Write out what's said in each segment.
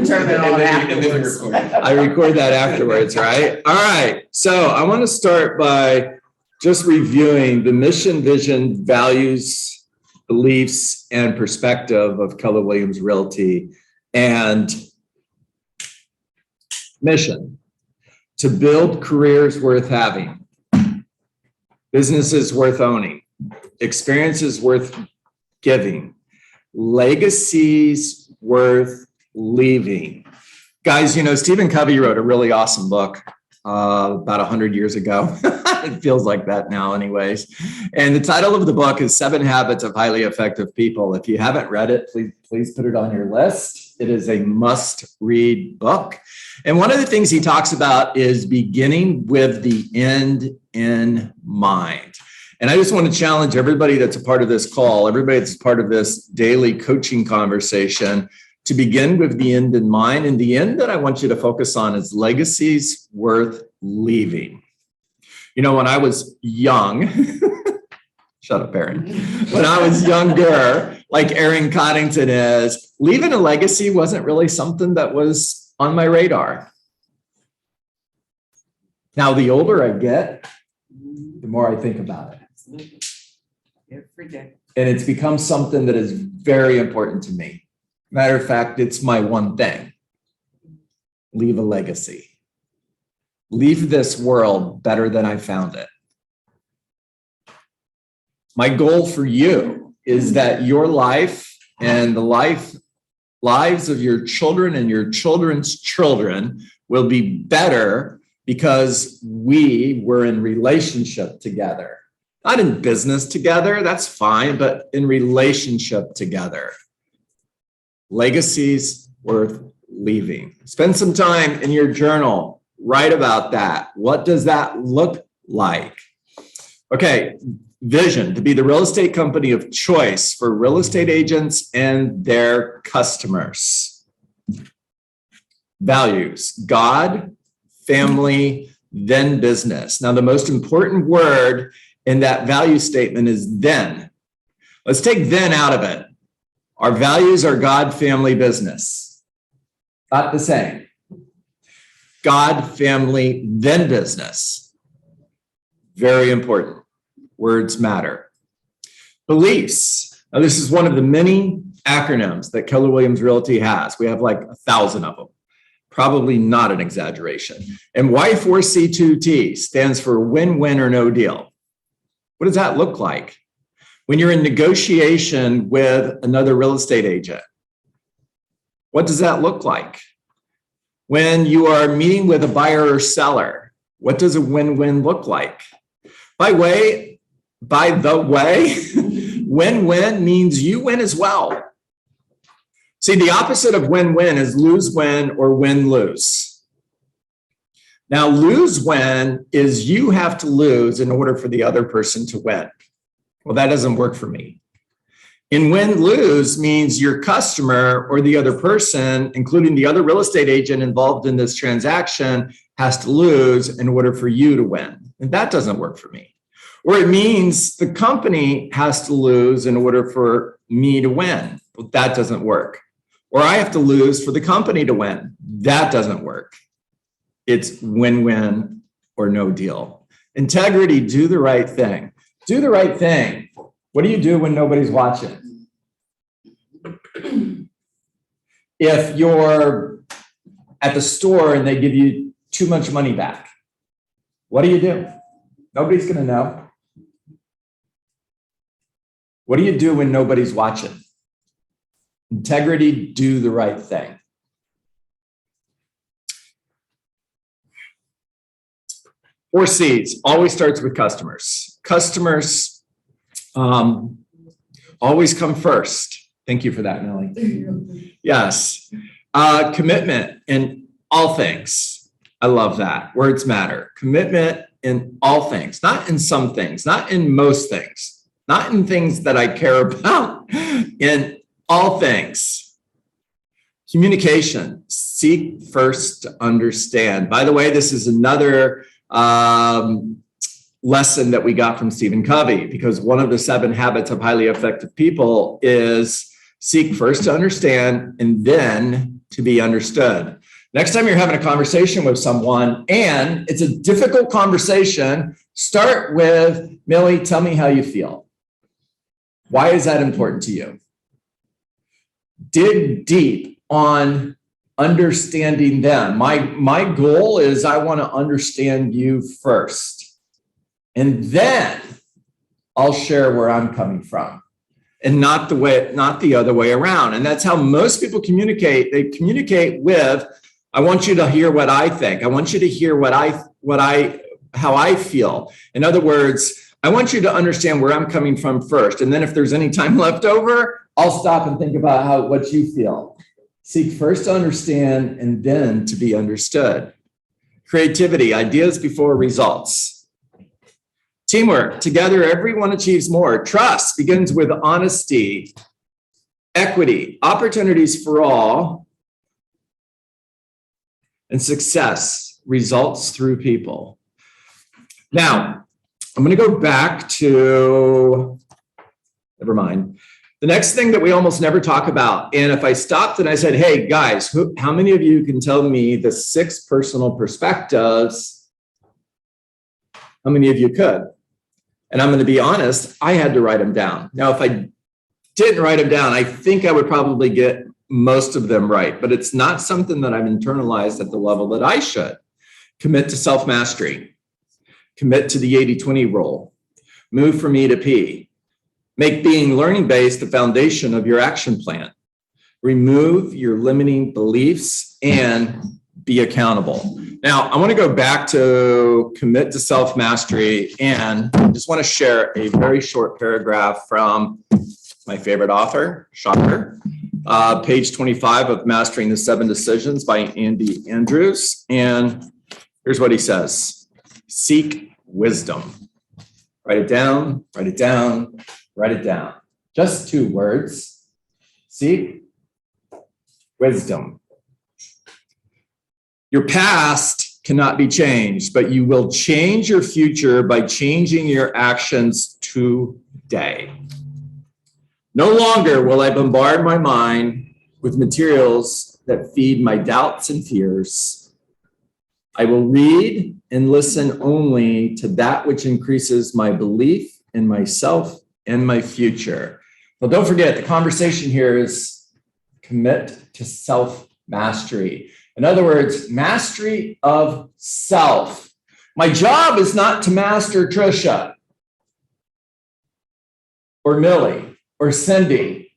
Turn it on afterwards. I record that afterwards, right? All right. So I want to start by just reviewing the mission, vision, values, beliefs, and perspective of Keller Williams Realty. And mission: to build careers worth having, businesses worth owning, experiences worth giving, legacies worth leaving. Guys, you know, Stephen Covey wrote a really awesome book about 100 years ago. It feels like that now anyways. And the title of the book is 7 Habits of Highly Effective People. If you haven't read it, please put it on your list. It is a must-read book. And one of the things he talks about is beginning with the end in mind. And I just want to challenge everybody that's a part of this call, everybody that's part of this daily coaching conversation, to begin with the end in mind. And the end that I want you to focus on is legacies worth leaving. You know, when I was young, shut up, Aaron. When I was younger, like Aaron Coddington is, leaving a legacy wasn't really something that was on my radar. Now, the older I get, the more I think about it. Every day. And it's become something that is very important to me. Matter of fact, it's my one thing. Leave a legacy. Leave this world better than I found it. My goal for you is that your life and the lives of your children and your children's children will be better because we were in relationship together. Not in business together, that's fine, but in relationship together. Legacies worth leaving. Spend some time in your journal. Write about that. What does that look like? Okay, vision: to be the real estate company of choice for real estate agents and their customers. Values: God, family, then business. Now, the most important word in that value statement is then. Let's take then out of it. Our values are God, family, business. Not the same. God, family, then business. Very important. Words matter. Beliefs. Now, this is one of the many acronyms that Keller Williams Realty has. We have like 1,000 of them. Probably not an exaggeration. And Y4C2T stands for win, win, or no deal. What does that look like? When you're in negotiation with another real estate agent, what does that look like? When you are meeting with a buyer or seller, what does a win-win look like? By the way, win-win means you win as well. See, the opposite of win-win is lose-win or win-lose. Now, lose-win is you have to lose in order for the other person to win. Well, that doesn't work for me. And win-lose means your customer or the other person, including the other real estate agent involved in this transaction, has to lose in order for you to win. And that doesn't work for me. Or it means the company has to lose in order for me to win. Well, that doesn't work. Or I have to lose for the company to win. That doesn't work. It's win-win or no deal. Integrity: do the right thing. Do the right thing. What do you do when nobody's watching? If you're at the store and they give you too much money back, what do? Nobody's going to know. What do you do when nobody's watching? Integrity: do the right thing. 4 C's always starts with customers. Customers always come first. Thank you for that, Nellie. Yes. Commitment in all things. I love that. Words matter. Commitment in all things, not in some things, not in most things, not in things that I care about, in all things. Communication: seek first to understand. By the way, this is another lesson that we got from Stephen Covey, because one of the 7 habits of highly effective people is Seek first to understand and then to be understood. Next time you're having a conversation with someone and it's a difficult conversation, start with, Millie, tell me how you feel. Why is that important to you? Dig deep on understanding them. My goal is I want to understand you first. And then I'll share where I'm coming from. And not the other way around. And that's how most people communicate. They communicate with, I want you to hear what I think. I want you to hear how I feel. In other words, I want you to understand where I'm coming from first. And then if there's any time left over, I'll stop and think about what you feel. Seek first to understand and then to be understood. Creativity, ideas before results. Teamwork, together everyone achieves more. Trust begins with honesty. Equity, opportunities for all. And success results through people. Now, I'm going to go back to, never mind. The next thing that we almost never talk about, and if I stopped and I said, hey guys, how many of you can tell me the 6 personal perspectives? How many of you could? And I'm going to be honest, I had to write them down. Now, if I didn't write them down, I think I would probably get most of them right, but it's not something that I've internalized at the level that I should. Commit to self-mastery. Commit to the 80-20 rule. Move from E to P. Make being learning-based the foundation of your action plan. Remove your limiting beliefs and be accountable. Now, I want to go back to commit to self-mastery, and I just want to share a very short paragraph from my favorite author, shocker, page 25 of Mastering the 7 Decisions by Andy Andrews. And here's what he says. Seek wisdom. Write it down, write it down, write it down. Just 2 words. Seek wisdom. Your past cannot be changed, but you will change your future by changing your actions today. No longer will I bombard my mind with materials that feed my doubts and fears. I will read and listen only to that which increases my belief in myself and my future. Well, don't forget, the conversation here is commit to self-mastery. In other words, mastery of self. My job is not to master Trisha or Millie or Cindy.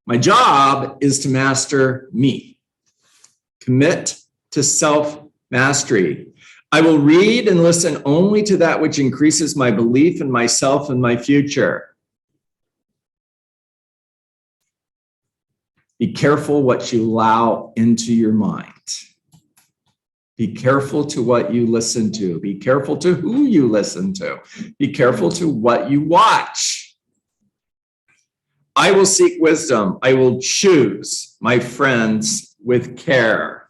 My job is to master me. Commit to self-mastery. I will read and listen only to that which increases my belief in myself and my future. Be careful what you allow into your mind. Be careful to what you listen to. Be careful to who you listen to. Be careful to what you watch. I will seek wisdom. I will choose my friends with care.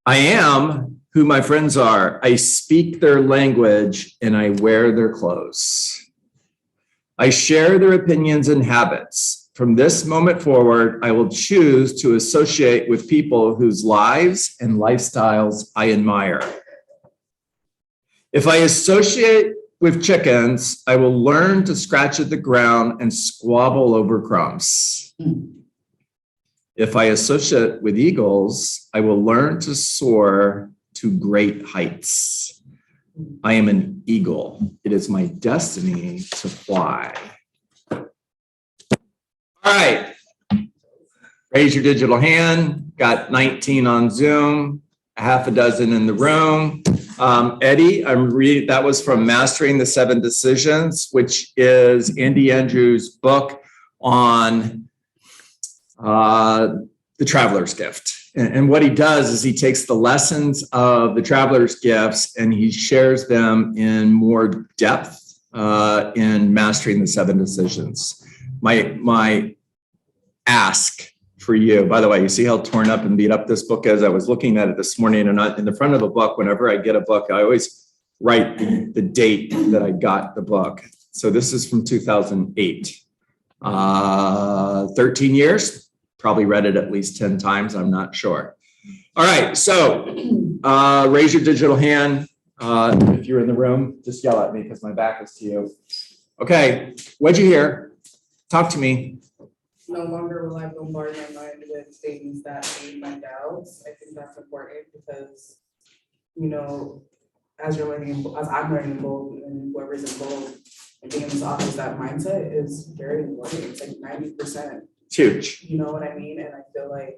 I am who my friends are. I speak their language and I wear their clothes. I share their opinions and habits. From this moment forward, I will choose to associate with people whose lives and lifestyles I admire. If I associate with chickens, I will learn to scratch at the ground and squabble over crumbs. If I associate with eagles, I will learn to soar to great heights. I am an eagle. It is my destiny to fly. All right. Raise your digital hand. Got 19 on Zoom, a half a dozen in the room. Eddie, I'm reading, that was from Mastering the 7 Decisions, which is Andy Andrews' book on the Traveler's Gift. And what he does is he takes the lessons of the Traveler's Gifts and he shares them in more depth in Mastering the 7 Decisions. My ask for you, by the way, you see how torn up and beat up this book is? I was looking at it this morning, and in the front of the book, whenever I get a book, I always write the date that I got the book. So this is from 2008. 13 years, probably read it at least 10 times. I'm not sure. All right. So raise your digital hand. If you're in the room, just yell at me because my back is to you. Okay. What'd you hear? Talk to me. No longer will I bombard my mind with statements that aid my doubts. I think that's important because, you know, as you're learning, as I'm learning bold, and whoever's involved and being in this office, that mindset is very important. It's like 90%. It's huge. You know what I mean? And I feel like,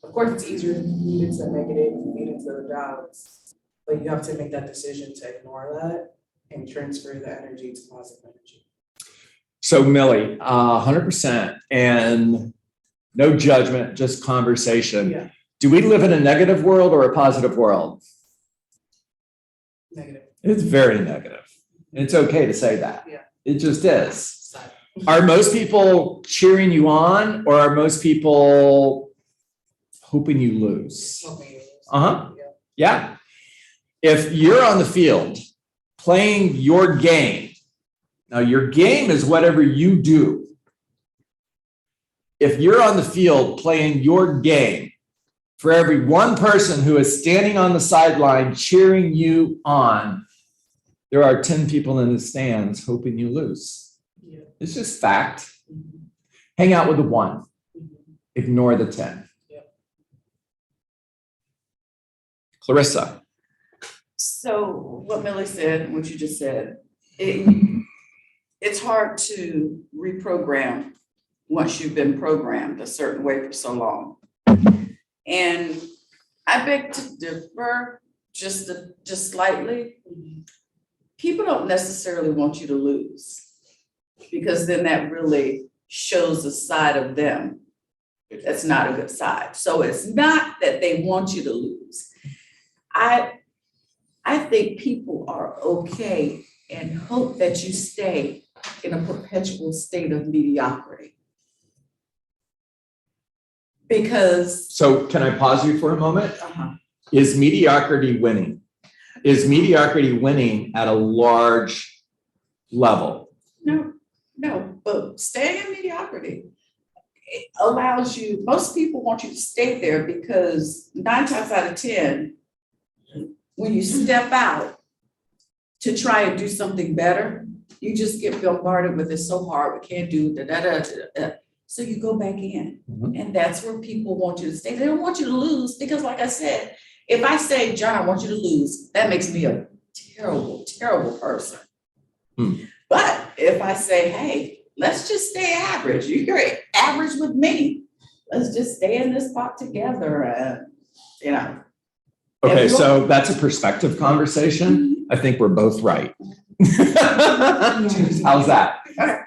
of course, it's easier to lead into the negative, lead into the doubts, but you have to make that decision to ignore that and transfer the energy to positive energy. So Millie, 100% and no judgment, just conversation. Yeah. Do we live in a negative world or a positive world? Negative. It's very negative. It's okay to say that. Yeah. It just is. Side. Are most people cheering you on or are most people hoping you lose? Uh-huh. Yeah. If you're on the field playing your game, now your game is whatever you do. If you're on the field playing your game, for every one person who is standing on the sideline cheering you on, there are 10 people in the stands hoping you lose. Yeah. It's just fact. Hang out with the one. Ignore the 10. Yeah. Clarissa. So what Millie said, what you just said, it's hard to reprogram once you've been programmed a certain way for so long. And I beg to differ just slightly. People don't necessarily want you to lose because then that really shows a side of them that's not a good side. So it's not that they want you to lose. I think people are okay and hope that you stay in a perpetual state of mediocrity. Because. So can I pause you for a moment? Is mediocrity winning? Is mediocrity winning at a large level? No, but staying in mediocrity, it allows you, most people want you to stay there because 9 times out of 10, when you step out to try and do something better, you just get bombarded with it's so hard, we can't do da. So you go back in. And that's where people want you to stay. They don't want you to lose because like I said, if I say, John, I want you to lose, that makes me a terrible, terrible person. But if I say, hey, let's just stay average. You're average with me. Let's just stay in this pot together and, you know. Okay, so that's a perspective conversation. I think we're both right. How's that?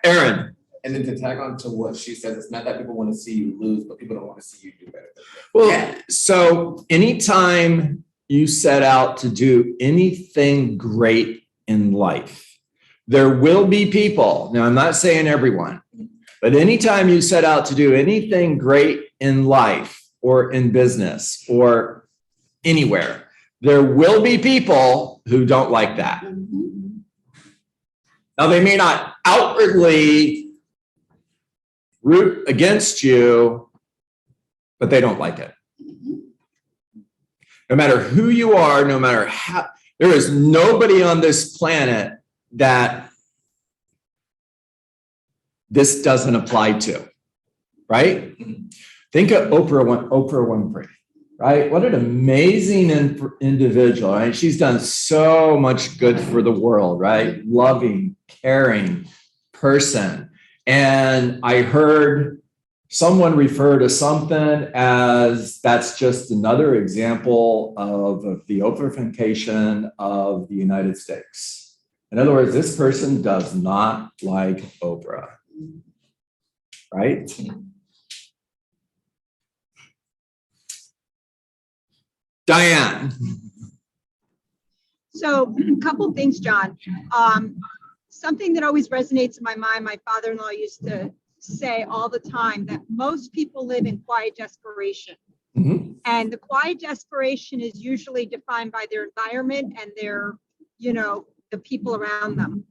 Aaron. And then to tag on to what she said, it's not that people want to see you lose, but people don't want to see you do better. Well, so anytime you set out to do anything great in life, there will be people, now I'm not saying everyone, but anytime you set out to do anything great in life or in business or anywhere, there will be people who don't like that. Now, they may not outwardly root against you, but they don't like it. No matter who you are, no matter how, there is nobody on this planet that this doesn't apply to, right? Think of Oprah Winfrey, right? What an amazing individual, right? She's done so much good for the world, right? Loving, caring person. And I heard someone refer to something as that's just another example of the Oprahfication of the United States. In other words, this person does not like Oprah, right? Diane. So a couple things, John. Something that always resonates in my mind, my father-in-law used to say all the time that most people live in quiet desperation. And the quiet desperation is usually defined by their environment and their, the people around them.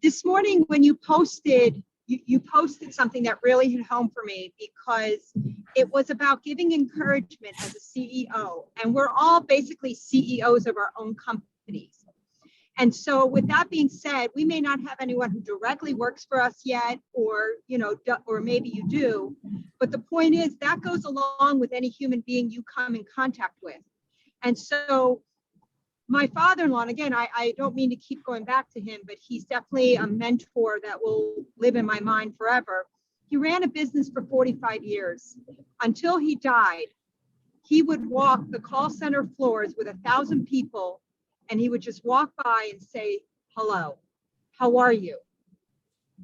this morning when you posted, you posted something that really hit home for me because it was about giving encouragement as a CEO. And we're all basically CEOs of our own companies. And so with that being said, we may not have anyone who directly works for us yet, or, or maybe you do. But the point is that goes along with any human being you come in contact with. And so my father-in-law, and again, I don't mean to keep going back to him, but he's definitely a mentor that will live in my mind forever. He ran a business for 45 years. Until he died, he would walk the call center floors with 1,000 people, and he would just walk by and say, hello, how are you?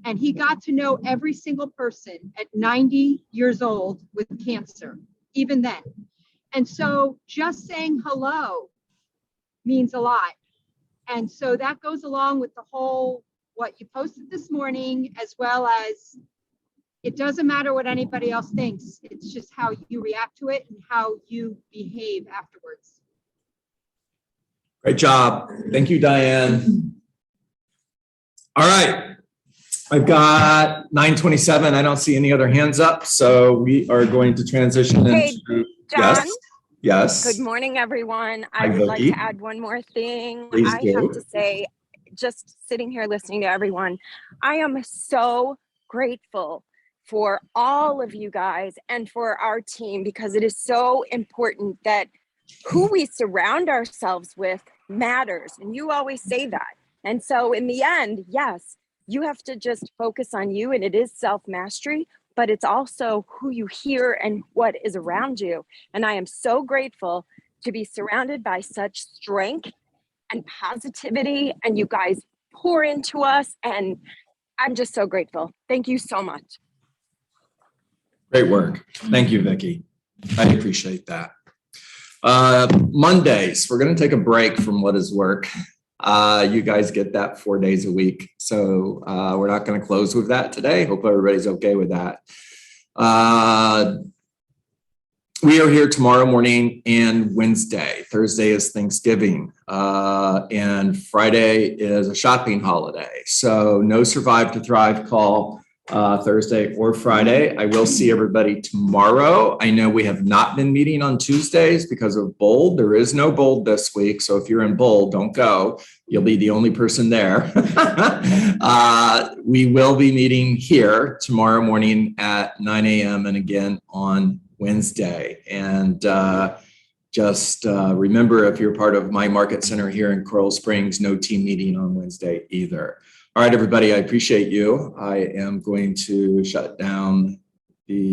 And he got to know every single person at 90 years old with cancer, even then. And so just saying hello means a lot. And so that goes along with the whole, what you posted this morning, as well as it doesn't matter what anybody else thinks. It's just how you react to it and how you behave afterwards. Great job. Thank you, Diane. All right. I've got 9:27. I don't see any other hands up, so we are going to transition Hey, into. John. Yes. Good morning, everyone. Hi, I would like Vicky. to add one more thing. Please I do. have to say, just sitting here listening to everyone, I am so grateful for all of you guys and for our team, because it is so important that who we surround ourselves with matters. And you always say that. And so in the end, yes, you have to just focus on you, and it is self-mastery, but it's also who you hear and what is around you. And I am so grateful to be surrounded by such strength and positivity, and you guys pour into us, and I'm just so grateful. Thank you so much. Great work. Thank you, Vicky. I appreciate that. Mondays, we're going to take a break from What is Work. You guys get that 4 days a week. So we're not going to close with that today. Hope everybody's okay with that. We are here tomorrow morning and Wednesday. Thursday is Thanksgiving, and Friday is a shopping holiday. So no Survive to Thrive call Thursday or Friday. I will see everybody tomorrow. I know we have not been meeting on Tuesdays because of Bold. There is no Bold this week. So if you're in Bold, don't go. You'll be the only person there. We will be meeting here tomorrow morning at 9 a.m. and again on Wednesday. And just remember, if you're part of my market center here in Coral Springs, no team meeting on Wednesday either. All right, everybody, I appreciate you. I am going to shut down the